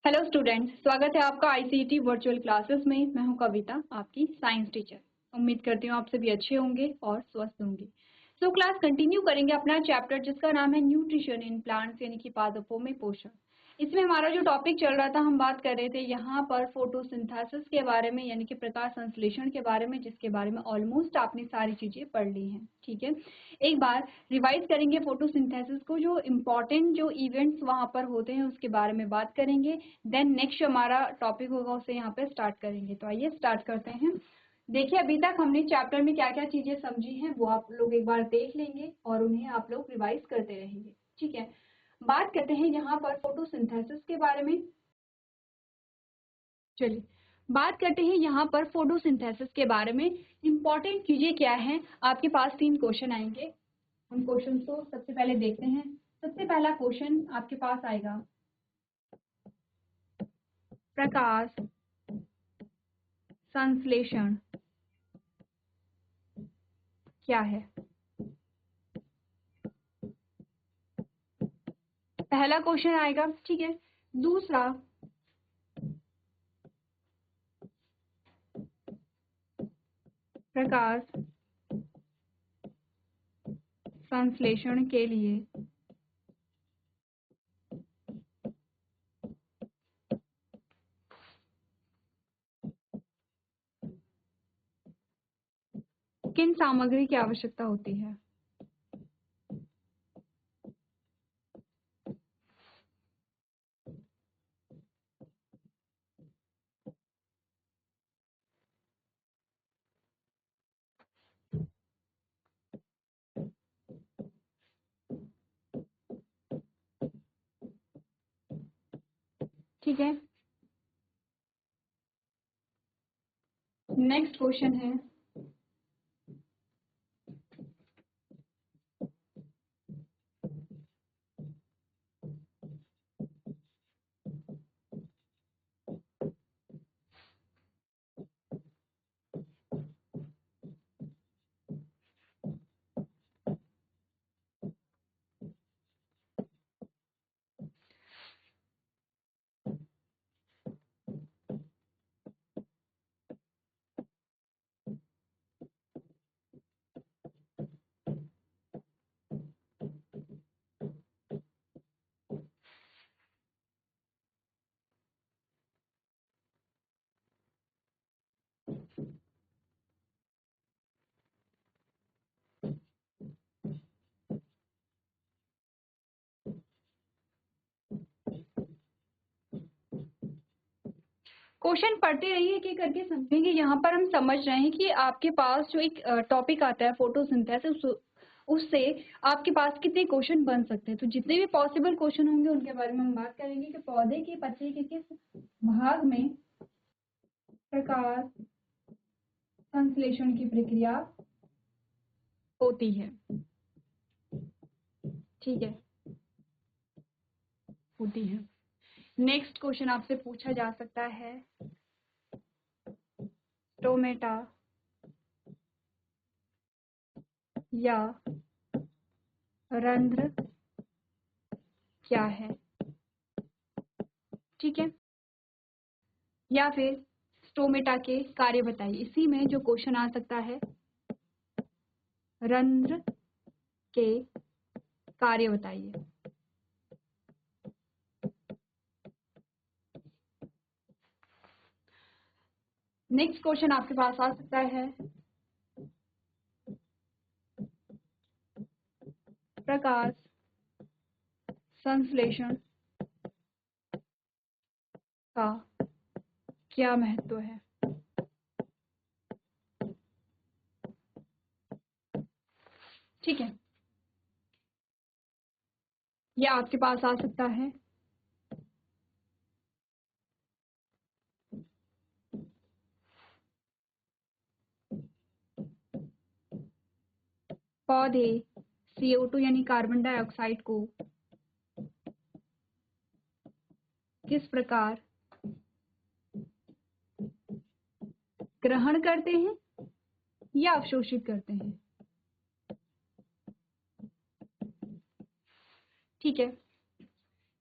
Hello students, स्वागत है आपका आईसीटी वर्चुअल क्लासेस में। मैं हूं कविता, आपकी साइंस टीचर। उम्मीद करती हूं आप सभी अच्छे होंगे और स्वस्थ होंगे। क्लास कंटिन्यू करेंगे अपना चैप्टर जिसका नाम है न्यूट्रिशन इन प्लांट्स, यानी कि पादपों में पोषण। इसमें हमारा जो टॉपिक चल रहा था, हम बात कर रहे थे यहाँ पर फोटोसिंथेसिस के बारे में, यानी कि प्रकाश संश्लेषण के बारे में, जिसके बारे में ऑलमोस्ट आपने सारी चीजें पढ़ ली हैं। ठीक है, एक बार रिवाइज करेंगे फोटोसिंथेसिस को, जो इम्पोर्टेंट जो इवेंट्स वहां पर होते हैं उसके बारे में बात करेंगे। देन नेक्स्ट हमारा टॉपिक होगा, उसे यहाँ पे स्टार्ट करेंगे। तो आइए स्टार्ट करते हैं। देखिए, अभी तक हमने चैप्टर में क्या क्या चीजें समझी हैं वो आप लोग एक बार देख लेंगे और उन्हें आप लोग रिवाइज करते रहेंगे। ठीक है, बात करते हैं यहाँ पर फोटोसिंथेसिस के बारे में। चलिए बात करते हैं यहाँ पर फोटोसिंथेसिस के बारे में। इंपॉर्टेंट चीजें क्या हैं, आपके पास 3 क्वेश्चन आएंगे। उन क्वेश्चन को सबसे पहले देखते हैं। सबसे पहला क्वेश्चन आपके पास आएगा, प्रकाश संश्लेषण क्या है? पहला क्वेश्चन आएगा। ठीक है, दूसरा, प्रकाश संश्लेषण के लिए किन सामग्री की आवश्यकता होती है? ठीक है, नेक्स्ट क्वेश्चन है, क्वेश्चन पढ़ते रहिए, कि करके समझेंगे। यहाँ पर हम समझ रहे हैं कि आपके पास जो एक टॉपिक आता है फोटोसिंथेसिस, उससे आपके पास कितने क्वेश्चन बन सकते हैं। तो जितने भी पॉसिबल क्वेश्चन होंगे उनके बारे में हम बात करेंगे कि पौधे के पत्ते के किस भाग में प्रकाश संश्लेषण की प्रक्रिया होती है। ठीक है, होती है। नेक्स्ट क्वेश्चन आपसे पूछा जा सकता है, टोमेटा या रंध्र क्या है? ठीक है, या फिर स्टोमेटा के कार्य बताइए। इसी में जो क्वेश्चन आ सकता है, रंध्र के कार्य बताइए। नेक्स्ट क्वेश्चन आपके पास आ सकता है, प्रकाश संश्लेषण का क्या महत्व है? ठीक है, यह आपके पास आ सकता है। पौधे CO2 यानी कार्बन डाइऑक्साइड को किस प्रकार ग्रहण करते हैं या अवशोषित करते हैं? ठीक है,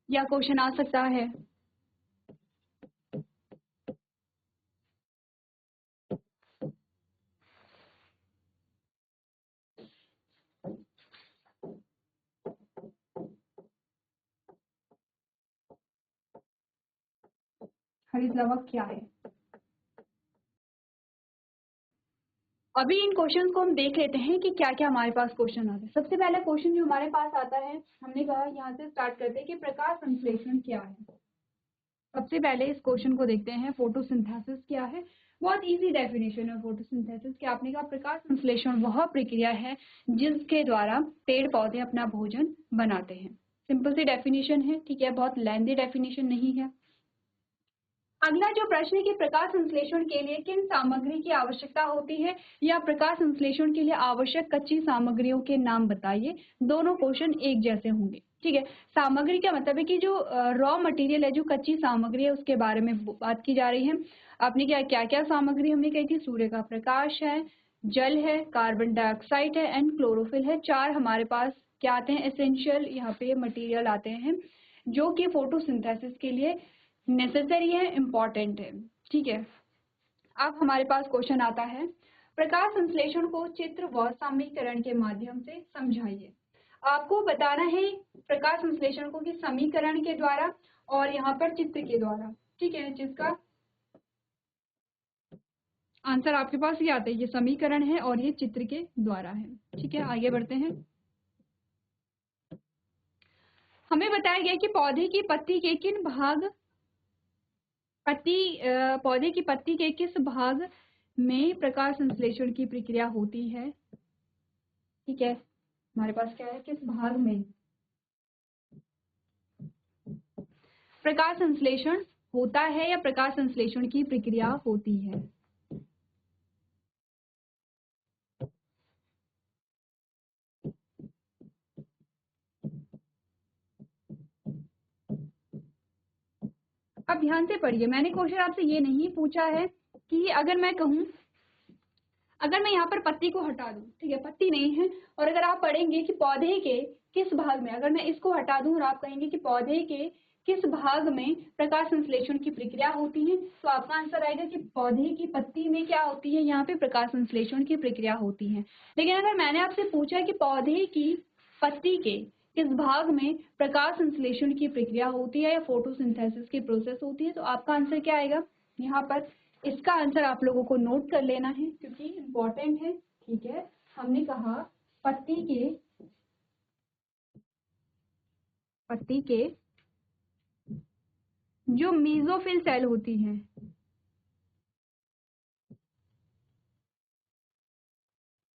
यह क्वेश्चन आ सकता है। हरित लवक क्या है? अभी इन क्वेश्चन को हम देख लेते हैं कि क्या क्या हमारे पास क्वेश्चन आते हैं। सबसे पहला क्वेश्चन जो हमारे पास आता है, हमने कहा यहाँ से स्टार्ट करते हैं कि प्रकाश संश्लेषण क्या है। सबसे पहले इस क्वेश्चन को देखते हैं, फोटोसिंथेसिस क्या है। बहुत इजी डेफिनेशन है फोटोसिंथेसिस कि आपने कहा प्रकाश संश्लेषण वह प्रक्रिया है जिसके द्वारा पेड़ पौधे अपना भोजन बनाते हैं। सिंपल सी डेफिनेशन है, ठीक है, बहुत लेंथी डेफिनेशन नहीं है। अगला जो प्रश्न है कि प्रकाश संश्लेषण के लिए किन सामग्री की आवश्यकता होती है या प्रकाश संश्लेषण के लिए आवश्यक कच्ची सामग्रियों के नाम बताइए। दोनों क्वेश्चन एक जैसे होंगे, ठीक है। सामग्री का मतलब है कि जो रॉ मटेरियल है, जो कच्ची सामग्री है, उसके बारे में बात की जा रही है। आपने क्या क्या सामग्री हमने कही थी? सूर्य का प्रकाश है, जल है, कार्बन डाइऑक्साइड है एंड क्लोरोफिल है। चार हमारे पास क्या आते हैं? एसेंशियल यहाँ पे मटेरियल आते हैं जो कि फोटोसिंथेसिस के लिए नेसेसरी है, इम्पॉर्टेंट है, ठीक है। अब हमारे पास क्वेश्चन आता है, प्रकाश संश्लेषण को चित्र व समीकरण के माध्यम से समझाइए। आपको बताना है प्रकाश संश्लेषण को कि समीकरण के द्वारा और यहाँ पर चित्र के द्वारा, ठीक है, जिसका आंसर आपके पास ये आता है। ये समीकरण है और ये चित्र के द्वारा है, ठीक है। आगे बढ़ते हैं। हमें बताया गया कि पौधे की पत्ती के किन भाग पौधे की पत्ती के किस भाग में प्रकाश संश्लेषण की प्रक्रिया होती है, ठीक है। हमारे पास क्या है? किस भाग में प्रकाश संश्लेषण होता है या प्रकाश संश्लेषण की प्रक्रिया होती है। अब ध्यान से पढ़िए, मैंने क्वेश्चन आपसे ये नहीं पूछा है कि अगर मैं कहूं, अगर मैं यहाँ पर पत्ती को हटा दूं, ठीक है, पत्ती नहीं है, और अगर आप पढ़ेंगे कि पौधे के किस भाग में, अगर मैं इसको हटा दूं और आप कहेंगे कि पौधे के किस भाग में प्रकाश संश्लेषण की प्रक्रिया होती है, तो आपका आंसर आएगा कि पौधे की पत्ती में क्या होती है? यहाँ पे प्रकाश संश्लेषण की प्रक्रिया होती है। लेकिन अगर मैंने आपसे पूछा कि पौधे की पत्ती के किस भाग में प्रकाश संश्लेषण की प्रक्रिया होती है या फोटोसिंथेसिस की प्रोसेस होती है, तो आपका आंसर क्या आएगा? यहाँ पर इसका आंसर आप लोगों को नोट कर लेना है क्योंकि इम्पोर्टेंट है, ठीक है। हमने कहा पत्ती के जो मीजोफिल सेल होती हैं,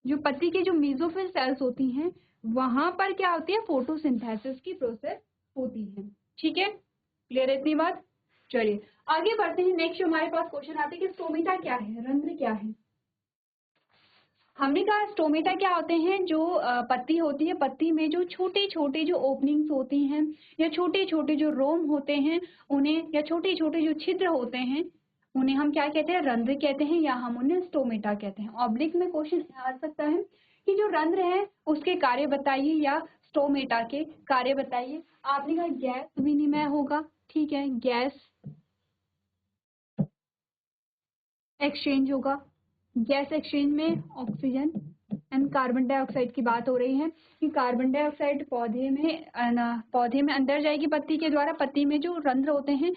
जो पत्ती के जो मीजोफिल सेल्स होती हैं, वहां पर क्या होती है? फोटोसिंथेसिस की प्रोसेस होती है, ठीक है। क्लियर है इतनी बात? चलिए आगे बढ़ते हैं। नेक्स्ट हमारे पास क्वेश्चन आते हैं कि स्टोमेटा क्या है, रंध्र क्या है। हमने कहा स्टोमेटा क्या होते हैं? जो पत्ती होती है, पत्ती में जो छोटे छोटे जो ओपनिंग्स होती हैं या छोटे छोटे जो रोम होते हैं उन्हें, या छोटे छोटे जो छिद्र होते हैं उन्हें हम क्या कहते हैं? रंध्र कहते हैं, या हम उन्हें स्टोमेटा कहते हैं। ऑब्लिक में क्वेश्चन आ सकता है कि जो रंध्र है उसके कार्य बताइए या स्टोमेटा के कार्य बताइए। आपने कहा गैस विनिमय होगा, ठीक है, गैस एक्सचेंज होगा। गैस एक्सचेंज में ऑक्सीजन एंड कार्बन डाइऑक्साइड की बात हो रही है कि कार्बन डाइऑक्साइड पौधे में अंदर जाएगी पत्ती के द्वारा। पत्ती में जो रंध्र होते हैं,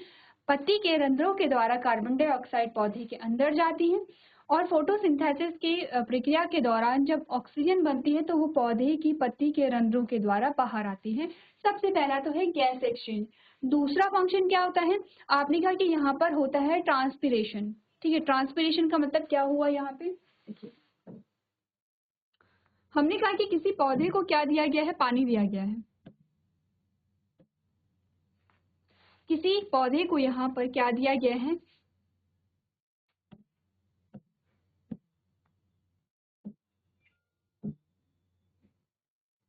पत्ती के रंध्रों के द्वारा कार्बन डाइऑक्साइड पौधे के अंदर जाती है और फोटोसिंथेसिस की प्रक्रिया के दौरान जब ऑक्सीजन बनती है तो वो पौधे की पत्ती के रंध्रों के द्वारा बाहर आती है। सबसे पहला तो है गैस एक्सचेंज। दूसरा फंक्शन क्या होता है? आपने कहा कि यहाँ पर होता है ट्रांसपिरेशन, ठीक है। ट्रांसपिरेशन का मतलब क्या हुआ यहाँ पे? देखिए, हमने कहा कि किसी पौधे को क्या दिया गया है? पानी दिया गया है। किसी पौधे को यहाँ पर क्या दिया गया है?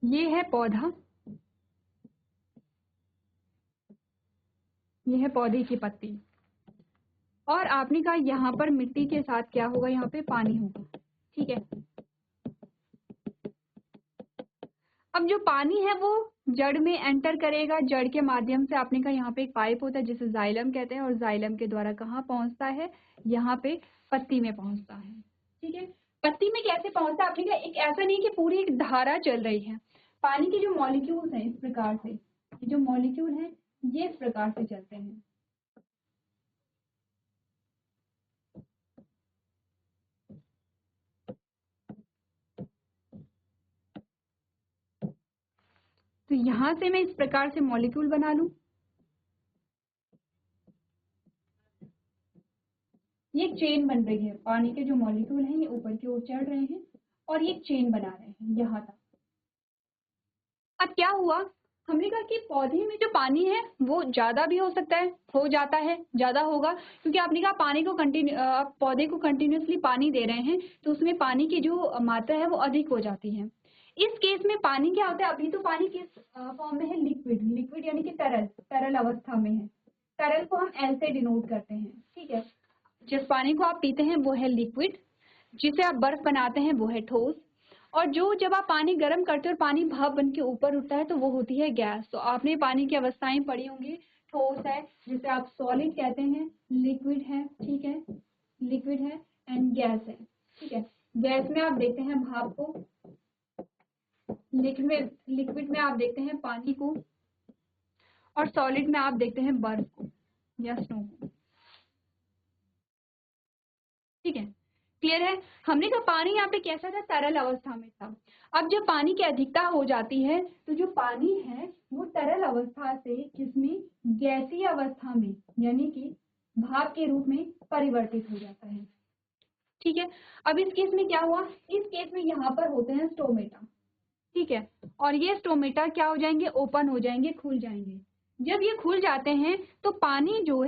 ये है पौधा, ये है पौधे की पत्ती, और आपने कहा यहाँ पर मिट्टी के साथ क्या होगा? यहाँ पे पानी होगा, ठीक है। अब जो पानी है वो जड़ में एंटर करेगा, जड़ के माध्यम से। आपने कहा यहाँ पे एक पाइप होता है जिसे जाइलम कहते हैं, और जाइलम के द्वारा कहाँ पहुंचता है? यहाँ पे पत्ती में पहुंचता है, ठीक है। पत्ती में कैसे पहुंचता है? आपने कहा एक ऐसा नहीं कि पूरी एक धारा चल रही है। पानी के जो मॉलिक्यूल्स हैं इस प्रकार से, जो मॉलिक्यूल हैं ये इस प्रकार से चलते हैं, तो यहाँ से मैं इस प्रकार से मॉलिक्यूल बना लूं। ये एक चेन बन रही है, पानी के जो मॉलिक्यूल हैं ये ऊपर की ओर चढ़ रहे हैं और ये चेन बना रहे हैं यहाँ तक। अब क्या हुआ, हमने कहा कि पौधे में जो पानी है वो ज्यादा भी हो सकता है, हो जाता है, ज्यादा होगा, क्योंकि आपने कहा पानी को आप पौधे को कंटिन्यूसली पानी दे रहे हैं तो उसमें पानी की जो मात्रा है वो अधिक हो जाती है। इस केस में पानी क्या होता है, अभी तो पानी किस फॉर्म में है, लिक्विड, लिक्विड यानी कि तरल, तरल अवस्था में है। तरल को हम एल से डिनोट करते हैं, ठीक है। जिस पानी को आप पीते हैं वो है लिक्विड, जिसे आप बर्फ बनाते हैं वो है ठोस, और जो जब आप पानी गर्म करते हो और पानी भाप बन के ऊपर उठता है तो वो होती है गैस। तो आपने पानी की अवस्थाएं पढ़ी होंगी, ठोस है जिसे आप सॉलिड कहते हैं, लिक्विड है, ठीक है, लिक्विड है, एंड गैस है, ठीक है। गैस में आप देखते हैं भाप को, लिक्विड में आप देखते हैं पानी को, और सॉलिड में आप देखते हैं बर्फ को या स्नो को, ठीक है। क्लियर है। हमने कहा पानी यहाँ पे कैसा था, तरल अवस्था में था। अब जब पानी की अधिकता हो जाती है तो जो पानी है वो तरल अवस्था से किसमें, गैसीय अवस्था में, यानी कि भाप के रूप में परिवर्तित हो जाता है, ठीक है। अब इस केस में क्या हुआ, इस केस में यहाँ पर होते हैं स्टोमेटा, ठीक है, और ये स्टोमेटा क्या हो जाएंगे, ओपन हो जाएंगे, खुल जाएंगे। जब ये खुल जाते हैं तो पानी जो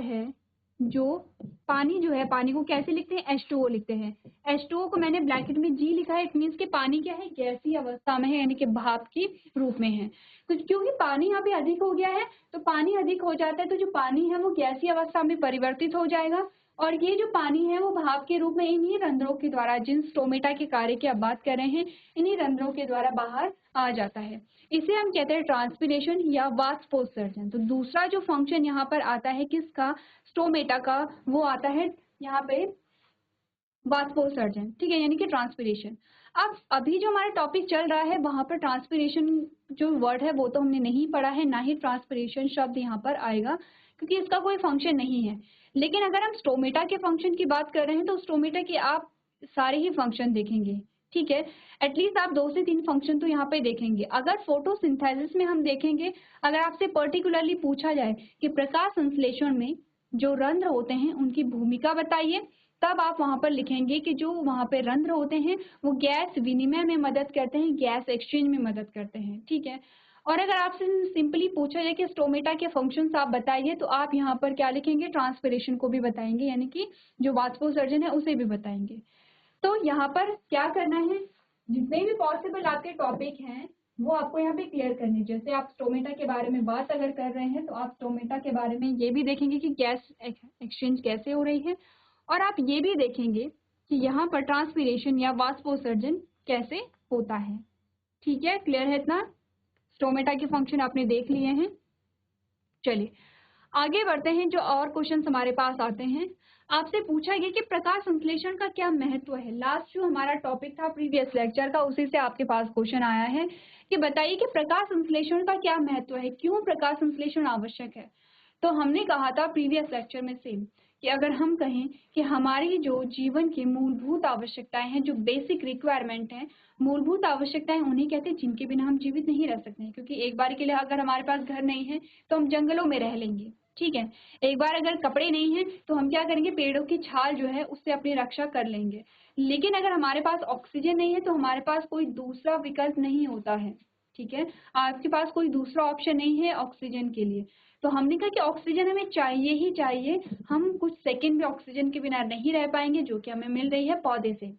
है, पानी को कैसे लिखते हैं, H2O लिखते हैं। H2O को मैंने ब्रैकेट में G लिखा है, इट मीन्स कि पानी क्या है, गैसीय अवस्था में है, यानी कि भाप के रूप में है। तो क्योंकि पानी यहाँ पे अधिक हो गया है, तो पानी अधिक हो जाता है तो जो पानी है वो गैसीय अवस्था में परिवर्तित हो जाएगा, और ये जो पानी है वो भाप के रूप में इन्हीं रंध्रों के द्वारा, जिन स्टोमेटा के कार्य की आप बात कर रहे हैं, इन्हीं रंध्रों के द्वारा बाहर आ जाता है। इसे हम कहते हैं ट्रांसपिरेशन या वाष्पोत्सर्जन। तो दूसरा जो फंक्शन यहाँ पर आता है किसका, स्टोमेटा का, वो आता है यहाँ पे वाष्पोत्सर्जन, ठीक है, यानी कि ट्रांसपिरेशन। अब अभी जो हमारा टॉपिक चल रहा है वहां पर ट्रांसपिरेशन जो वर्ड है वो तो हमने नहीं पढ़ा है, ना ही ट्रांसपिरेशन शब्द यहाँ पर आएगा, क्योंकि इसका कोई फंक्शन नहीं है। लेकिन अगर हम स्टोमेटा के फंक्शन की बात कर रहे हैं तो स्टोमेटा के आप सारे ही फंक्शन देखेंगे, ठीक है। एटलीस्ट आप 2 से 3 फंक्शन तो यहाँ पे देखेंगे। अगर फोटोसिंथेसिस में हम देखेंगे, अगर आपसे पर्टिकुलरली पूछा जाए कि प्रकाश संश्लेषण में जो रंध्र होते हैं उनकी भूमिका बताइए, तब आप वहां पर लिखेंगे कि जो वहां पे रंध्र होते हैं वो गैस विनिमय में मदद करते हैं, गैस एक्सचेंज में मदद करते हैं, ठीक है। और अगर आपसे सिंपली पूछा जाए कि स्टोमेटा के फंक्शंस आप बताइए, तो आप यहाँ पर क्या लिखेंगे, ट्रांसपिरेशन को भी बताएंगे, यानी कि जो वाष्पोत्सर्जन है उसे भी बताएंगे। तो यहाँ पर क्या करना है, जितने भी पॉसिबल आपके टॉपिक हैं वो आपको यहाँ पे क्लियर करने। जैसे आप स्टोमेटा के बारे में बात अगर कर रहे हैं तो आप स्टोमेटा के बारे में ये भी देखेंगे कि गैस एक्सचेंज कैसे हो रही है, और आप ये भी देखेंगे कि यहाँ पर ट्रांसपिरेशन या वाष्पोत्सर्जन कैसे होता है, ठीक है। क्लियर है इतना, स्टोमेटा के फंक्शन आपने देख लिए हैं। चलिए आगे बढ़ते हैं। जो और क्वेश्चन हमारे पास आते हैं, आपसे पूछा गया कि प्रकाश संश्लेषण का क्या महत्व है। लास्ट जो हमारा टॉपिक था प्रीवियस लेक्चर का, उसी से आपके पास क्वेश्चन आया है कि बताइए कि प्रकाश संश्लेषण का क्या महत्व है, क्यों प्रकाश संश्लेषण आवश्यक है। तो हमने कहा था प्रीवियस लेक्चर में सेम कि अगर हम कहें कि हमारी जो जीवन की मूलभूत आवश्यकताएं हैं, जो बेसिक रिक्वायरमेंट हैं, मूलभूत आवश्यकताएं उन्हें कहते हैं जिनके बिना हम जीवित नहीं रह सकते हैं। क्योंकि एक बार के लिए अगर हमारे पास घर नहीं है तो हम जंगलों में रह लेंगे, ठीक है। एक बार अगर कपड़े नहीं है तो हम क्या करेंगे, पेड़ों की छाल जो है उससे अपनी रक्षा कर लेंगे। लेकिन अगर हमारे पास ऑक्सीजन नहीं है तो हमारे पास कोई दूसरा विकल्प नहीं होता है, ठीक है। आपके पास कोई दूसरा ऑप्शन नहीं है ऑक्सीजन के लिए। तो हमने कहा कि ऑक्सीजन हमें चाहिए ही चाहिए, हम कुछ सेकंड भी ऑक्सीजन के बिना नहीं रह पाएंगे, जो कि हमें मिल रही है पौधे से।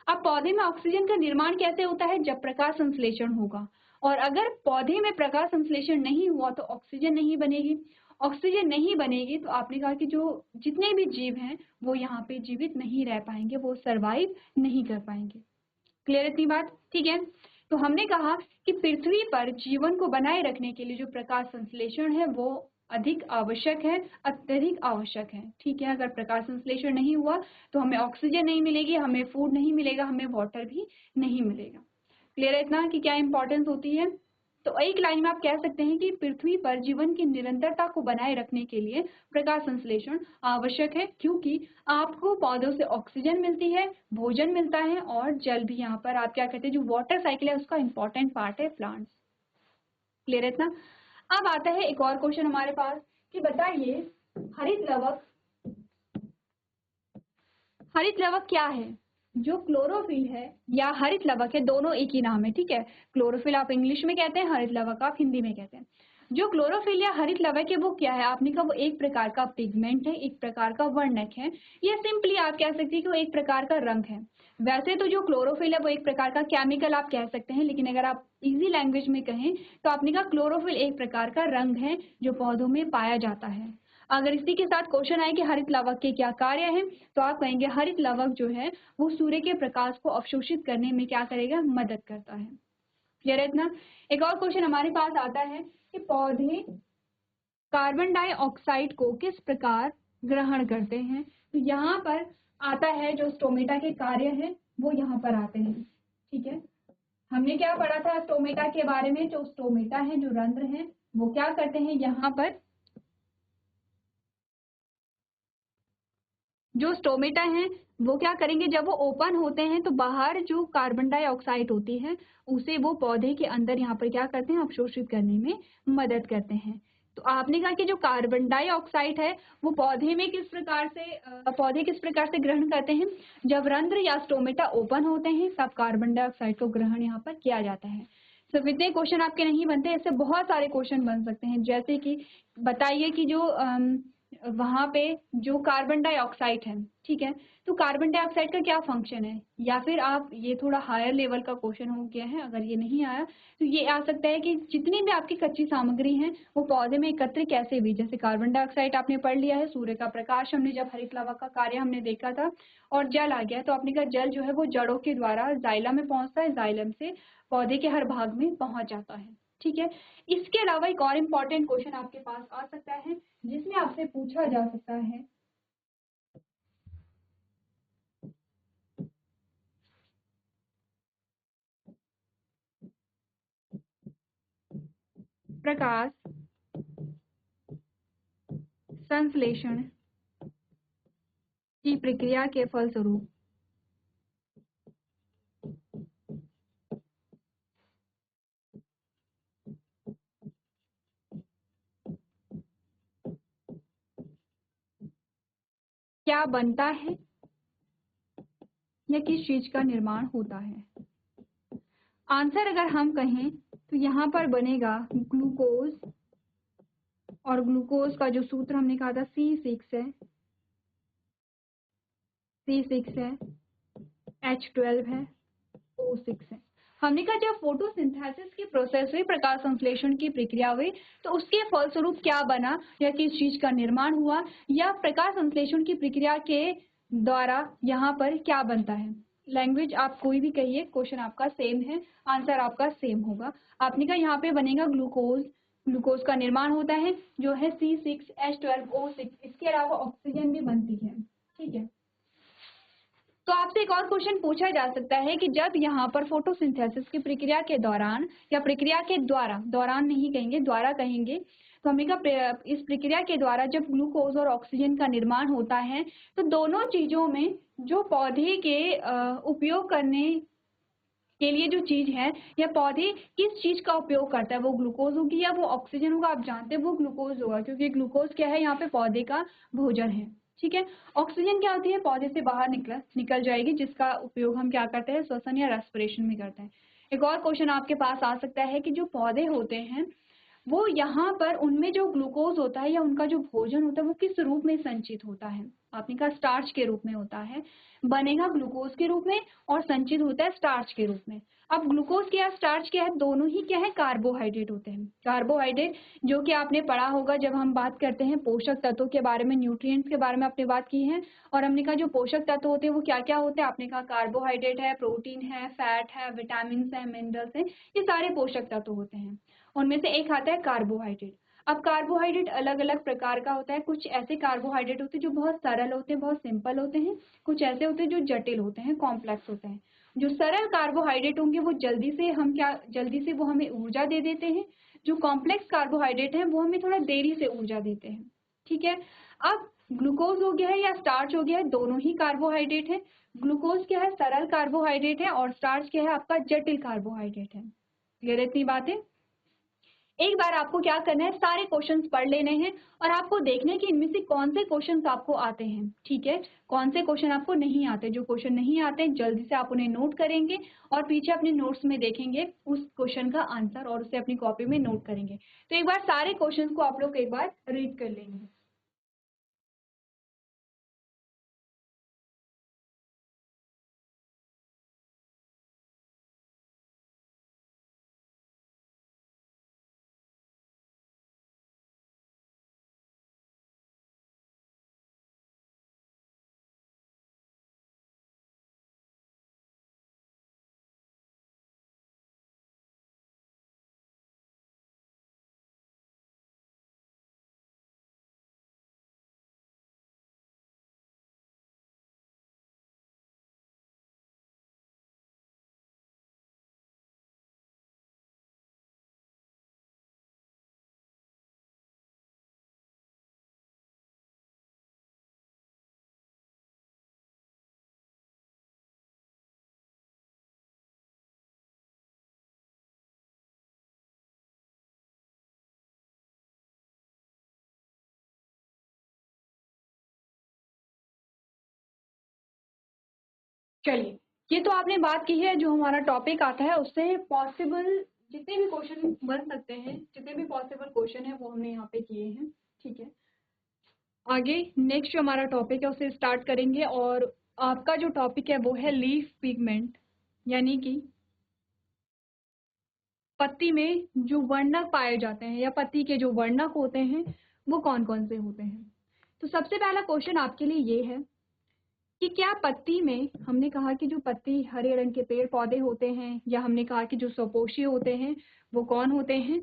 अब पौधे में ऑक्सीजन का निर्माण कैसे होता है, जब प्रकाश संश्लेषण होगा, और अगर पौधे में प्रकाश संश्लेषण नहीं हुआ तो ऑक्सीजन नहीं बनेगी। ऑक्सीजन नहीं बनेगी तो आपने कहा कि जो जितने भी जीव हैं वो यहाँ पे जीवित नहीं रह पाएंगे, वो सरवाइव नहीं कर पाएंगे। क्लियर इतनी बात, ठीक है। तो हमने कहा कि पृथ्वी पर जीवन को बनाए रखने के लिए जो प्रकाश संश्लेषण है वो अधिक आवश्यक है, अत्यधिक आवश्यक है, ठीक है। अगर प्रकाश संश्लेषण नहीं हुआ तो हमें ऑक्सीजन नहीं मिलेगी, हमें फूड नहीं मिलेगा, हमें वाटर भी नहीं मिलेगा। क्लियर है इतना कि क्या इंपॉर्टेंस होती है। तो एक लाइन में आप कह सकते हैं कि पृथ्वी पर जीवन की निरंतरता को बनाए रखने के लिए प्रकाश संश्लेषण आवश्यक है, क्योंकि आपको पौधों से ऑक्सीजन मिलती है, भोजन मिलता है, और जल भी। यहाँ पर आप क्या कहते हैं, जो वाटर साइकिल है उसका इंपॉर्टेंट पार्ट है प्लांट्स। क्लियर है इतना। अब आता है एक और क्वेश्चन हमारे पास कि बताइए हरित लवक, हरित लवक क्या है? जो क्लोरोफिल है या हरित लवक है, दोनों एक ही नाम है, ठीक है। क्लोरोफिल आप इंग्लिश में कहते हैं, हरित लवक आप हिंदी में कहते हैं। जो क्लोरोफिल या हरित लवक है वो क्या है? आपने कहा वो एक प्रकार का पिगमेंट है, एक प्रकार का वर्णक है, या सिंपली आप कह सकते हैं कि वो एक प्रकार का रंग है। वैसे तो जो क्लोरोफिल है वो एक प्रकार का केमिकल आप कह सकते हैं, लेकिन अगर आप इजी लैंग्वेज में कहें तो आपने कहा क्लोरोफिल एक प्रकार का रंग है जो पौधों में पाया जाता है। अगर इसी के साथ क्वेश्चन आए कि हरित लवक के क्या कार्य हैं, तो आप कहेंगे हरित लवक जो है वो सूर्य के प्रकाश को अवशोषित करने में क्या करेगा? मदद करता है। क्लियर है इतना। एक और क्वेश्चन हमारे पास आता है कि पौधे कार्बन डाइऑक्साइड को किस प्रकार ग्रहण करते हैं? तो यहाँ पर आता है जो स्टोमेटा के कार्य हैं वो यहाँ पर आते हैं, ठीक है। हमने क्या पढ़ा था स्टोमेटा के बारे में? जो स्टोमेटा है, जो रंध्र है, वो क्या करते हैं? यहाँ पर जो स्टोमेटा हैं वो क्या करेंगे? जब वो ओपन होते हैं तो बाहर जो कार्बन डाइऑक्साइड होती है उसे वो पौधे के अंदर यहाँ पर क्या करते हैं? अवशोषित करने में मदद करते हैं। तो आपने कहा कि जो कार्बन डाइऑक्साइड है वो पौधे में किस प्रकार से पौधे किस प्रकार से ग्रहण करते हैं? जब रंध्र या स्टोमेटा ओपन होते हैं तब कार्बन डाइऑक्साइड को ग्रहण यहाँ पर किया जाता है। सिर्फ इतने क्वेश्चन आपके नहीं बनते, ऐसे बहुत सारे क्वेश्चन बन सकते हैं। जैसे कि बताइए कि जो वहां पे जो कार्बन डाइऑक्साइड है, ठीक है, तो कार्बन डाइऑक्साइड का क्या फंक्शन है? या फिर आप ये थोड़ा हायर लेवल का क्वेश्चन हो गया है, अगर ये नहीं आया तो ये आ सकता है कि जितनी भी आपकी कच्ची सामग्री है वो पौधे में एकत्र कैसे हुई। जैसे कार्बन डाइऑक्साइड आपने पढ़ लिया है, सूर्य का प्रकाश हमने जब हरित लवक का कार्य हमने देखा था, और जल आ गया तो आपने कहा जल जो है वो जड़ों के द्वारा जाइलम में पहुंचता है, जाइलम से पौधे के हर भाग में पहुंच जाता है, ठीक है। इसके अलावा एक और इम्पोर्टेंट क्वेश्चन आपके पास आ सकता है जिसमें आपसे पूछा जा सकता है प्रकाश संश्लेषण की प्रक्रिया के फलस्वरूप क्या बनता है या किस चीज का निर्माण होता है? आंसर अगर हम कहें तो यहाँ पर बनेगा ग्लूकोज, और ग्लूकोज का जो सूत्र हमने कहा था C6 है, C6 है, H12 है, O6 है। हमने कहा जब फोटोसिंथेसिस की प्रोसेस हुई, प्रकाश संश्लेषण की प्रक्रिया हुई, तो उसके फलस्वरूप क्या बना या किस चीज का निर्माण हुआ, या प्रकाश संश्लेषण की प्रक्रिया के द्वारा यहाँ पर क्या बनता है। लैंग्वेज आप कोई भी कहिए, क्वेश्चन आपका सेम है, आंसर आपका सेम होगा। आपने कहा यहाँ पे बनेगा ग्लूकोज, ग्लूकोज का निर्माण होता है जो है C6H12O6, इसके अलावा ऑक्सीजन भी बनती है, ठीक है। तो आपसे एक और क्वेश्चन पूछा जा सकता है कि जब यहाँ पर फोटोसिंथेसिस की प्रक्रिया के दौरान या प्रक्रिया के द्वारा, दौरान नहीं कहेंगे, द्वारा कहेंगे, तो हमने कहा इस प्रक्रिया के द्वारा जब ग्लूकोज और ऑक्सीजन का निर्माण होता है तो दोनों चीजों में जो पौधे के उपयोग करने के लिए जो चीज है, या पौधे किस चीज का उपयोग करता है, वो ग्लूकोज होगी या वो ऑक्सीजन होगा? आप जानते हैं वो ग्लूकोज होगा, क्योंकि ग्लूकोज क्या है? यहाँ पे पौधे का भोजन है, ठीक है। ऑक्सीजन क्या होती है? पौधे से बाहर निकल जाएगी, जिसका उपयोग हम क्या करते हैं? श्वसन या रेस्पिरेशन में करते हैं। एक और क्वेश्चन आपके पास आ सकता है कि जो पौधे होते हैं वो यहाँ पर उनमें जो ग्लूकोज होता है या उनका जो भोजन होता है वो किस रूप में संचित होता है? आपने कहा स्टार्च के रूप में होता है, बनेगा ग्लूकोज के रूप में और संचित होता है स्टार्च के रूप में। अब ग्लूकोज क्या है, स्टार्च क्या है, दोनों ही क्या है? कार्बोहाइड्रेट होते हैं। कार्बोहाइड्रेट जो कि आपने पढ़ा होगा जब हम बात करते हैं पोषक तत्वों के बारे में, न्यूट्रिएंट्स के बारे में आपने बात की है, और हमने कहा जो पोषक तत्व होते हैं वो क्या क्या होते हैं? आपने कहा कार्बोहाइड्रेट है, प्रोटीन है, फैट है, विटामिन है, मिनरल्स है, ये सारे पोषक तत्व होते हैं। उनमें से एक आता है कार्बोहाइड्रेट। अब कार्बोहाइड्रेट अलग अलग प्रकार का होता है। कुछ ऐसे कार्बोहाइड्रेट होते हैं जो बहुत सरल होते हैं, बहुत सिंपल होते हैं, कुछ ऐसे होते हैं जो जटिल होते हैं, कॉम्प्लेक्स होते हैं। जो सरल कार्बोहाइड्रेट होंगे वो जल्दी से वो हमें ऊर्जा दे देते हैं। जो कॉम्प्लेक्स कार्बोहाइड्रेट हैं वो हमें थोड़ा देरी से ऊर्जा देते हैं, ठीक है। अब ग्लूकोज हो गया है या स्टार्च हो गया है, दोनों ही कार्बोहाइड्रेट है। ग्लूकोज क्या है? सरल कार्बोहाइड्रेट है, और स्टार्च क्या है? आपका जटिल कार्बोहाइड्रेट है। क्लियर है इतनी बातें? एक बार आपको क्या करना है, सारे क्वेश्चंस पढ़ लेने हैं और आपको देखना है कि इनमें से कौन से क्वेश्चंस आपको आते हैं, ठीक है, कौन से क्वेश्चन आपको नहीं आते। जो क्वेश्चन नहीं आते जल्दी से आप उन्हें नोट करेंगे और पीछे अपने नोट्स में देखेंगे उस क्वेश्चन का आंसर और उसे अपनी कॉपी में नोट करेंगे। तो एक बार सारे क्वेश्चन को आप लोग एक बार रीड कर लेंगे। चलिए, ये तो आपने बात की है जो हमारा टॉपिक आता है उससे पॉसिबल जितने भी क्वेश्चन बन सकते हैं, जितने भी पॉसिबल क्वेश्चन है वो हमने यहाँ पे किए हैं, ठीक है। आगे नेक्स्ट जो हमारा टॉपिक है उसे स्टार्ट करेंगे और आपका जो टॉपिक है वो है लीफ पिगमेंट, यानी कि पत्ती में जो वर्णक पाए जाते हैं या पत्ती के जो वर्णक होते हैं वो कौन कौन से होते हैं। तो सबसे पहला क्वेश्चन आपके लिए ये है कि क्या पत्ती में, हमने कहा कि जो पत्ती हरे रंग के पेड़ पौधे होते हैं या हमने कहा कि जो सपोषी होते हैं वो कौन होते हैं,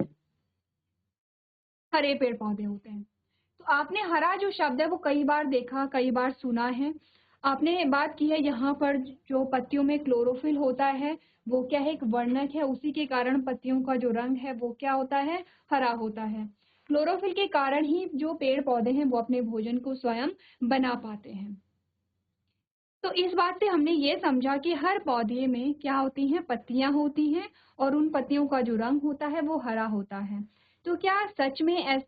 हरे पेड़ पौधे होते हैं। तो आपने हरा जो शब्द है वो कई बार देखा, कई बार सुना है। आपने बात की है यहाँ पर जो पत्तियों में क्लोरोफिल होता है वो क्या है, एक वर्णक है, उसी के कारण पत्तियों का जो रंग है वो क्या होता है, हरा होता है। क्लोरोफिल के कारण ही जो पेड़ पौधे हैं वो अपने भोजन को स्वयं बना पाते हैं। तो इस बात से हमने ये समझा कि हर पौधे में क्या होती हैं, पत्तियां होती हैं और उन पत्तियों का जो रंग होता है वो हरा होता है। तो क्या सच में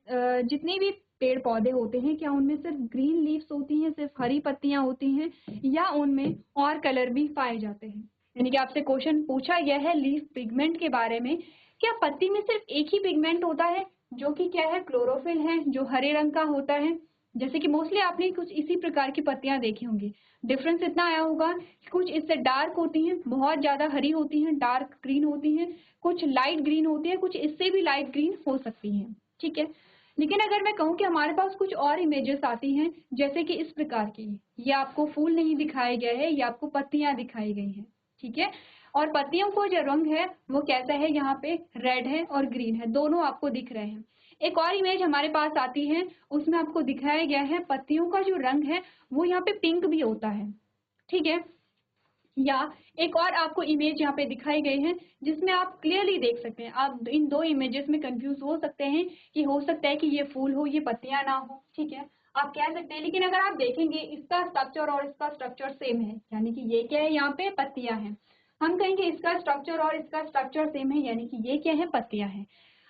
जितने भी पेड़ पौधे होते हैं क्या उनमें सिर्फ ग्रीन लीव्स होती हैं, सिर्फ हरी पत्तियां होती हैं, या उनमें और कलर भी पाए जाते हैं। यानी कि आपसे क्वेश्चन पूछा गया है लीफ पिगमेंट के बारे में, क्या पत्ती में सिर्फ एक ही पिगमेंट होता है जो कि क्या है, क्लोरोफिल है, जो हरे रंग का होता है। जैसे कि मोस्टली आपने कुछ इसी प्रकार की पत्तियां देखी होंगी। डिफरेंस इतना आया होगा कि कुछ इससे डार्क होती हैं, बहुत ज्यादा हरी होती हैं, डार्क ग्रीन होती हैं, कुछ लाइट ग्रीन होती है, कुछ इससे भी लाइट ग्रीन हो सकती हैं, ठीक है। लेकिन अगर मैं कहूँ कि हमारे पास कुछ और इमेजेस आती हैं जैसे कि इस प्रकार की, ये आपको फूल नहीं दिखाए गए हैं, ये आपको पत्तियां दिखाई गई हैं, ठीक है। और पत्तियों को जो रंग है वो कैसा है, यहाँ पे रेड है और ग्रीन है, दोनों आपको दिख रहे हैं। एक और इमेज हमारे पास आती है, उसमें आपको दिखाया गया है पत्तियों का जो रंग है वो यहाँ पे पिंक भी होता है, ठीक है। या एक और आपको इमेज यहाँ पे दिखाई गई है जिसमें आप क्लियरली देख सकते हैं, आप इन दो इमेजेस में कंफ्यूज हो सकते हैं कि हो सकता है कि ये फूल हो, ये पत्तियां ना हो, ठीक है, आप कह सकते हैं। लेकिन अगर आप देखेंगे इसका स्ट्रक्चर और इसका स्ट्रक्चर सेम है, यानी कि ये क्या है, यहाँ पे पत्तियां हैं। हम कहेंगे इसका स्ट्रक्चर और इसका स्ट्रक्चर सेम है, यानी कि ये क्या है, पत्तियां हैं।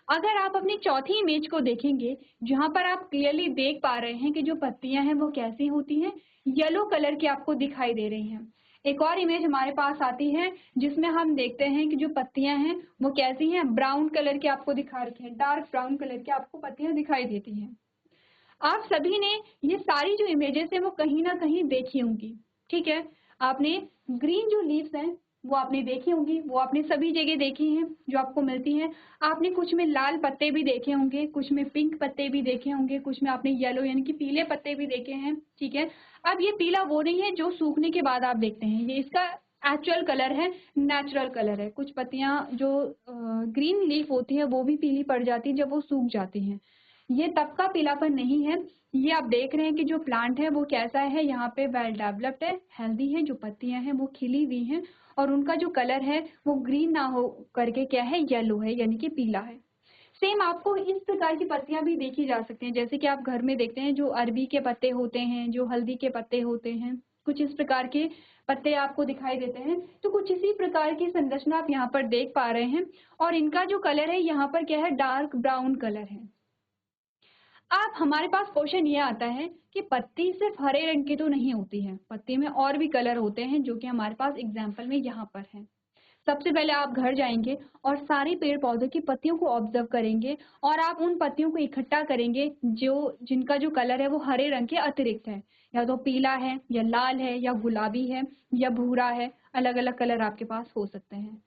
अगर आप अपनी चौथी इमेज को देखेंगे जहां पर आप क्लियरली देख पा रहे हैं कि जो पत्तियां हैं वो कैसी होती हैं, येलो कलर की आपको दिखाई दे रही हैं। एक और इमेज हमारे पास आती है जिसमें हम देखते हैं कि जो पत्तियां हैं वो कैसी हैं, ब्राउन कलर की आपको दिखा रखी है, डार्क ब्राउन कलर की आपको पत्तियां दिखाई देती हैं। आप सभी ने ये सारी जो इमेजेस है वो कहीं ना कहीं देखी होंगी, ठीक है। आपने ग्रीन जो लीव्स हैं वो आपने देखी होंगी, वो आपने सभी जगह देखी हैं जो आपको मिलती हैं। आपने कुछ में लाल पत्ते भी देखे होंगे, कुछ में पिंक पत्ते भी देखे होंगे, कुछ में आपने येलो यानी कि पीले पत्ते भी देखे हैं, ठीक है। अब ये पीला वो नहीं है जो सूखने के बाद आप देखते हैं, ये इसका एक्चुअल कलर है, नेचुरल कलर है। कुछ पत्तियां जो ग्रीन लीफ होती है वो भी पीली पड़ जाती है जब वो सूख जाती हैं, ये तब का पीलापन नहीं है। ये आप देख रहे हैं कि जो प्लांट है वो कैसा है, यहाँ पे वेल डेवलप्ड है, हेल्दी है, जो पत्तियां हैं वो खिली हुई हैं और उनका जो कलर है वो ग्रीन ना हो करके क्या है, येलो है, यानी कि पीला है। सेम आपको इस प्रकार की पत्तियां भी देखी जा सकती हैं, जैसे कि आप घर में देखते हैं जो अरबी के पत्ते होते हैं, जो हल्दी के पत्ते होते हैं, कुछ इस प्रकार के पत्ते आपको दिखाई देते हैं। तो कुछ इसी प्रकार की संरचना आप यहाँ पर देख पा रहे हैं और इनका जो कलर है यहाँ पर क्या है, डार्क ब्राउन कलर है। अब हमारे पास क्वेश्चन ये आता है कि पत्ती सिर्फ हरे रंग की तो नहीं होती है, पत्ती में और भी कलर होते हैं जो कि हमारे पास एग्जाम्पल में यहाँ पर है। सबसे पहले आप घर जाएंगे और सारे पेड़ पौधों की पत्तियों को ऑब्जर्व करेंगे और आप उन पत्तियों को इकट्ठा करेंगे जो जिनका जो कलर है वो हरे रंग के अतिरिक्त है, या तो पीला है या लाल है या गुलाबी है या भूरा है, अलग अलग कलर आपके पास हो सकते हैं।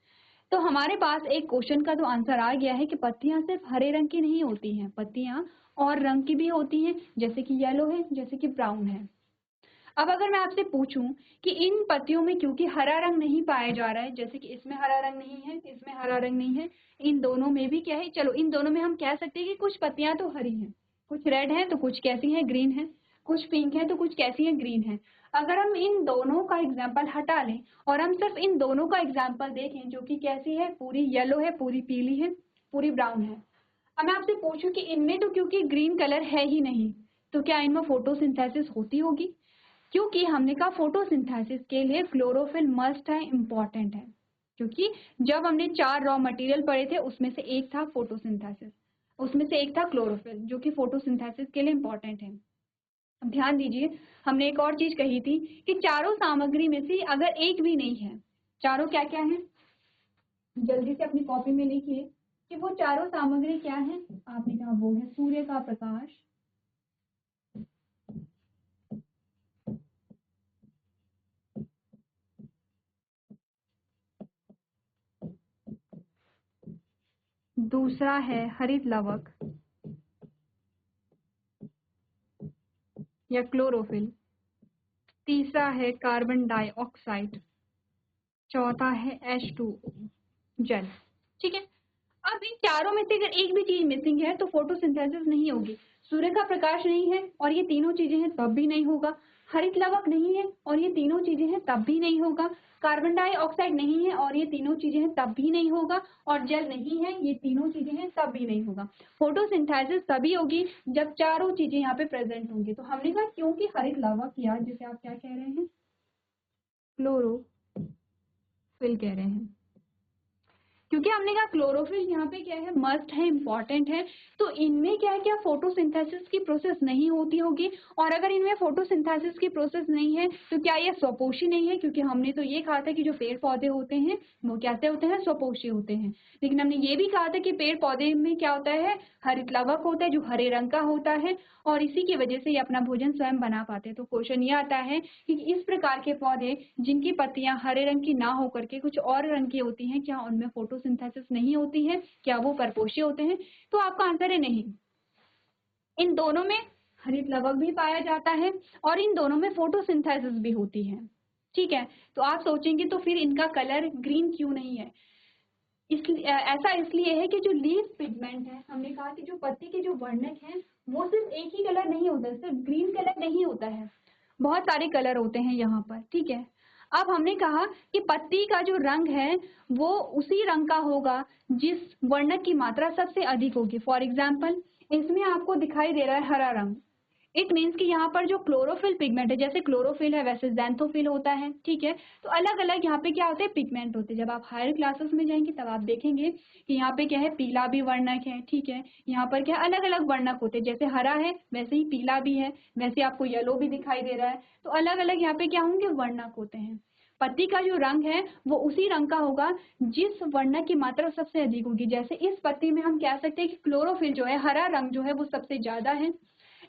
तो हमारे पास एक क्वेश्चन का तो आंसर आ गया है कि पत्तियां सिर्फ हरे रंग की नहीं होती हैं, पत्तियां और रंग की भी होती हैं, जैसे कि येलो है, जैसे कि ब्राउन है। अब अगर मैं आपसे पूछूं कि इन पत्तियों में क्योंकि हरा रंग नहीं पाया जा रहा है, जैसे कि इसमें हरा रंग नहीं है, इसमें हरा रंग नहीं है, इन दोनों में भी क्या है, चलो इन दोनों में हम कह सकते हैं कि कुछ पत्तियां तो हरी हैं, कुछ रेड है तो कुछ कैसी हैं, ग्रीन है, कुछ पिंक है तो कुछ कैसी हैं, ग्रीन है। अगर हम इन दोनों का एग्जाम्पल हटा लें और हम सिर्फ इन दोनों का एग्जाम्पल देखें, जो कि कैसी है, पूरी येलो है, पूरी पीली है, पूरी ब्राउन है। अब मैं आपसे पूछूं कि इनमें तो क्योंकि ग्रीन कलर है ही नहीं, तो क्या इनमें फोटोसिंथेसिस होती होगी? क्योंकि हमने कहा फोटोसिंथेसिस के लिए क्लोरोफिल मस्ट है, इम्पॉर्टेंट है। क्योंकि जब हमने 4 रॉ मटेरियल पढ़े थे उसमें से एक था फोटोसिंथेसिस, उसमें से एक था क्लोरोफिल, जो कि फोटोसिंथेसिस के लिए इम्पॉर्टेंट है। अब ध्यान दीजिए, हमने एक और चीज कही थी कि चारों सामग्री में से अगर एक भी नहीं है, चारों क्या क्या है, जल्दी से अपनी कॉपी में लिखिए कि वो चारों सामग्री क्या है। आपने कहा वो है सूर्य का प्रकाश, दूसरा है हरित लवक या क्लोरोफिल, तीसरा है कार्बन डाइऑक्साइड, चौथा है H2O, जल। ठीक है। अब इन चारों में से अगर एक भी चीज मिसिंग है तो फोटोसिंथेसिस नहीं होगी। सूर्य का प्रकाश नहीं है और ये तीनों चीजें हैं तब भी नहीं होगा, हरित लवक नहीं है और ये तीनों चीजें हैं तब भी नहीं होगा, कार्बन डाइऑक्साइड नहीं है और ये तीनों चीजें हैं तब भी नहीं होगा, और जल नहीं है, ये तीनों चीजें हैं तब भी नहीं होगा। फोटोसिंथेसिस तभी होगी जब चारों चीजें यहाँ पे प्रेजेंट होंगी। तो हमने कहा क्योंकि हरित लवक या जिसे आप क्या कह रहे हैं, क्लोरोफिल कह रहे हैं, क्योंकि हमने कहा क्लोरोफिल यहाँ पे क्या है, मस्ट है, इम्पॉर्टेंट है। तो इनमें क्या है, क्या फोटोसिंथेसिस की प्रोसेस नहीं होती होगी, और अगर इनमें फोटोसिंथेसिस की प्रोसेस नहीं है तो क्या ये स्वपोषी नहीं है? क्योंकि हमने तो ये कहा था कि जो पेड़ पौधे होते हैं वो कैसे होते हैं, स्वपोषी होते हैं। लेकिन हमने ये भी कहा था कि पेड़ पौधे में क्या होता है, हरित लवक होता है जो हरे रंग का होता है, और इसी की वजह से ये अपना भोजन स्वयं बना पाते हैं। तो क्वेश्चन ये आता है कि इस प्रकार के पौधे जिनकी पत्तियां हरे रंग की ना होकर के कुछ और रंग की होती हैं, क्या उनमें फोटोसिंथेसिस नहीं होती है? क्या वो परपोषी होते हैं? तो आपका आंसर है नहीं। इन दोनों में हरित लवक भी पाया जाता है और इन दोनों में फोटोसिंथेसिस भी होती है। ठीक है। तो आप सोचेंगे तो फिर इनका कलर ग्रीन क्यों नहीं है? इसलिए ऐसा इसलिए है कि जो लीफ पिगमेंट है, हमने कहा कि जो पत्ती के जो वर्णक हैं वो सिर्फ एक ही कलर नहीं होता है, सिर्फ ग्रीन कलर नहीं होता है, बहुत सारे कलर होते हैं यहाँ पर। ठीक है। अब हमने कहा कि पत्ती का जो रंग है वो उसी रंग का होगा जिस वर्णक की मात्रा सबसे अधिक होगी। फॉर एग्जाम्पल इसमें आपको दिखाई दे रहा है हरा रंग, इट मीन्स कि यहाँ पर जो क्लोरोफिल पिगमेंट है, जैसे क्लोरोफिल है वैसे ज़ैंथोफिल होता है। ठीक है। तो अलग अलग यहाँ पे क्या होते हैं, पिगमेंट होते हैं। जब आप हायर क्लासेस में जाएंगे तब आप देखेंगे कि यहाँ पे क्या है, पीला भी वर्णक है। ठीक है। यहाँ पर क्या अलग अलग वर्णक होते हैं, जैसे हरा है वैसे ही पीला भी है, वैसे आपको येलो भी दिखाई दे रहा है। तो अलग अलग यहाँ पे क्या होंगे, वर्णक होते हैं। पत्ती का जो रंग है वो उसी रंग का होगा जिस वर्णक की मात्रा सबसे अधिक होगी। जैसे इस पत्ती में हम कह सकते हैं कि क्लोरोफिल जो है, हरा रंग जो है वो सबसे ज्यादा है।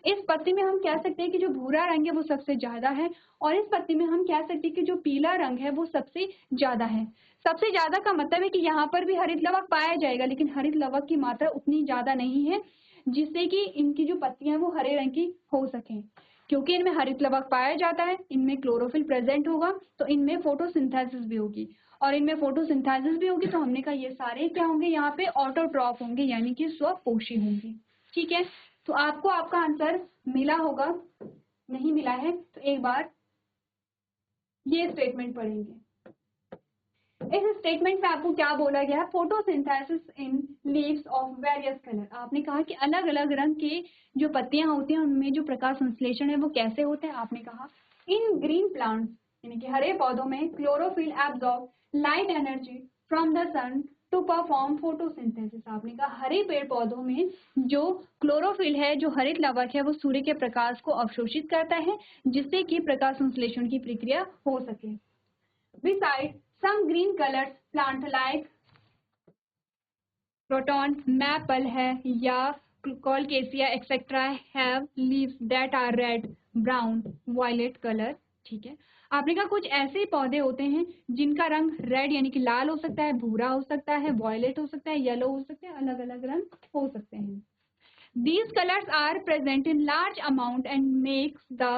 इस पत्ती में हम कह सकते हैं कि जो भूरा रंग है वो सबसे ज्यादा है, और इस पत्ती में हम कह सकते हैं कि जो पीला रंग है वो सबसे ज्यादा है। सबसे ज्यादा का मतलब है कि यहाँ पर भी हरित लवक पाया जाएगा, लेकिन हरित लवक की मात्रा उतनी ज्यादा नहीं है जिससे कि इनकी जो पत्तियां वो हरे रंग की हो सकें। क्योंकि इनमें हरित लवक पाया जाता है, इनमें क्लोरोफिल प्रेजेंट होगा, तो इनमें फोटोसिंथेसिस भी होगी, और इनमें फोटोसिंथेसिस भी होगी। तो हमने कहा ये सारे क्या होंगे, यहाँ पे ऑटोट्रॉफ होंगे, यानी कि स्वपोषी होंगे। ठीक है। तो आपको आपका आंसर मिला होगा, नहीं मिला है तो एक बार ये स्टेटमेंट पढ़ेंगे। इस स्टेटमेंट में आपको क्या बोला गया है, photosynthesis in leaves of various colour. आपने कहा कि अलग अलग रंग के जो पत्तियां होती हैं उनमें जो प्रकाश संश्लेषण है वो कैसे होते हैं। आपने कहा इन ग्रीन प्लांट्स यानी कि हरे पौधों में chlorophyll absorb light energy from the sun to perform photosynthesis. आपने कहा हरे पेड़ पौधों में जो क्लोरोफिल है, जो हरित लवक है, वो सूर्य के प्रकाश को अवशोषित करता है जिससे कि प्रकाश संश्लेषण की प्रक्रिया हो सके। Beside some green colours plant like croton, maple है या colocasia etcetera have leaves that are red, brown, violet colour. ठीक है, आपने कहा कुछ ऐसे पौधे होते हैं जिनका रंग रेड यानी कि लाल हो सकता है, भूरा हो सकता है, वायलेट हो सकता है, येलो हो सकता है, अलग अलग रंग हो सकते हैं। These colors are present in large amount and makes the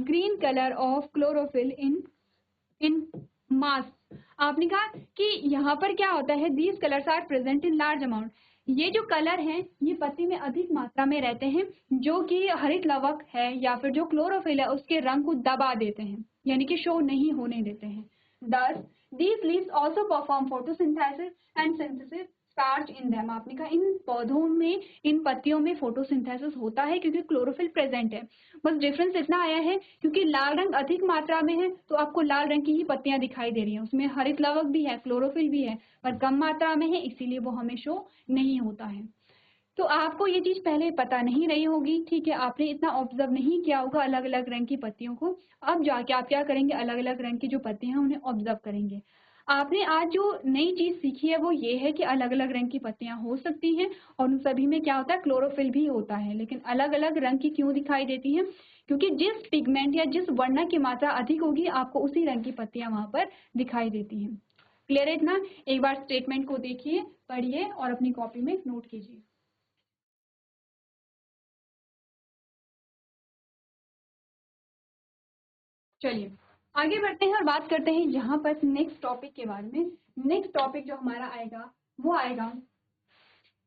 green color of chlorophyll in mass। आपने कहा कि यहाँ पर क्या होता है, these colors are present in large amount। ये जो कलर हैं ये पत्ती में अधिक मात्रा में रहते हैं जो कि हरित लवक है या फिर जो क्लोरोफिल है उसके रंग को दबा देते हैं यानी कि शो नहीं होने देते हैं। Thus, these leaves also perform photosynthesis and synthesis starch in them। आपने कहा इन पौधों में, इन पत्तियों में फोटोसिंथेसिस होता है क्योंकि क्लोरोफिल प्रेजेंट है। बस डिफरेंस इतना आया है क्योंकि लाल रंग अधिक मात्रा में है तो आपको लाल रंग की ही पत्तियां दिखाई दे रही हैं, उसमें हरित लवक भी है, क्लोरोफिल भी है, पर कम मात्रा में है इसीलिए वो हमें शो नहीं होता है। तो आपको ये चीज पहले पता नहीं रही होगी, ठीक है, आपने इतना ऑब्जर्व नहीं किया होगा अलग अलग रंग की पत्तियों को। अब जाके आप क्या करेंगे, अलग अलग रंग की जो पत्तियां हैं उन्हें ऑब्जर्व करेंगे। आपने आज जो नई चीज सीखी है वो ये है कि अलग अलग रंग की पत्तियां हो सकती हैं और उन सभी में क्या होता है, क्लोरोफिल भी होता है, लेकिन अलग अलग रंग की क्यों दिखाई देती है, क्योंकि जिस पिगमेंट या जिस वर्ण की मात्रा अधिक होगी आपको उसी रंग की पत्तियां वहां पर दिखाई देती हैं। क्लियर है इतना? एक बार स्टेटमेंट को देखिए, पढ़िए और अपनी कॉपी में नोट कीजिए। चलिए आगे बढ़ते हैं और बात करते हैं यहाँ पर नेक्स्ट टॉपिक के बारे में। नेक्स्ट टॉपिक जो हमारा आएगा वो आएगा,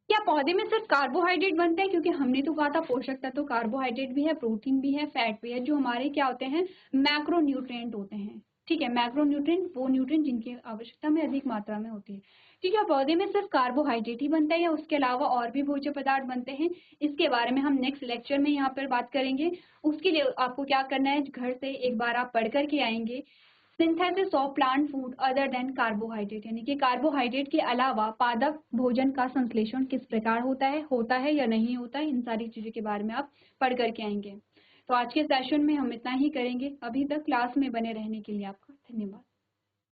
क्या पौधे में सिर्फ कार्बोहाइड्रेट बनते हैं, क्योंकि हमने तो कहा था पोषक तत्व कार्बोहाइड्रेट भी है, प्रोटीन भी है, फैट भी है, जो हमारे क्या होते हैं, मैक्रो न्यूट्रिएंट होते हैं। ठीक है, मैक्रो न्यूट्रिएंट वो न्यूट्रिएंट जिनकी आवश्यकता में अधिक मात्रा में होती है। ठीक है, पौधे में सिर्फ कार्बोहाइड्रेट ही बनता है या उसके अलावा और भी भोज्य पदार्थ बनते हैं, इसके बारे में हम नेक्स्ट लेक्चर में यहाँ पर बात करेंगे। उसके लिए आपको क्या करना है, घर से एक बार आप पढ़ करके आएंगे synthesis of plant food other than carbohydrate, यानी कि कार्बोहाइड्रेट के अलावा पादप भोजन का संश्लेषण किस प्रकार होता है या नहीं होता है, इन सारी चीजों के बारे में आप पढ़ करके आएंगे। तो आज के सेशन में हम इतना ही करेंगे। अभी तक क्लास में बने रहने के लिए आपका धन्यवाद।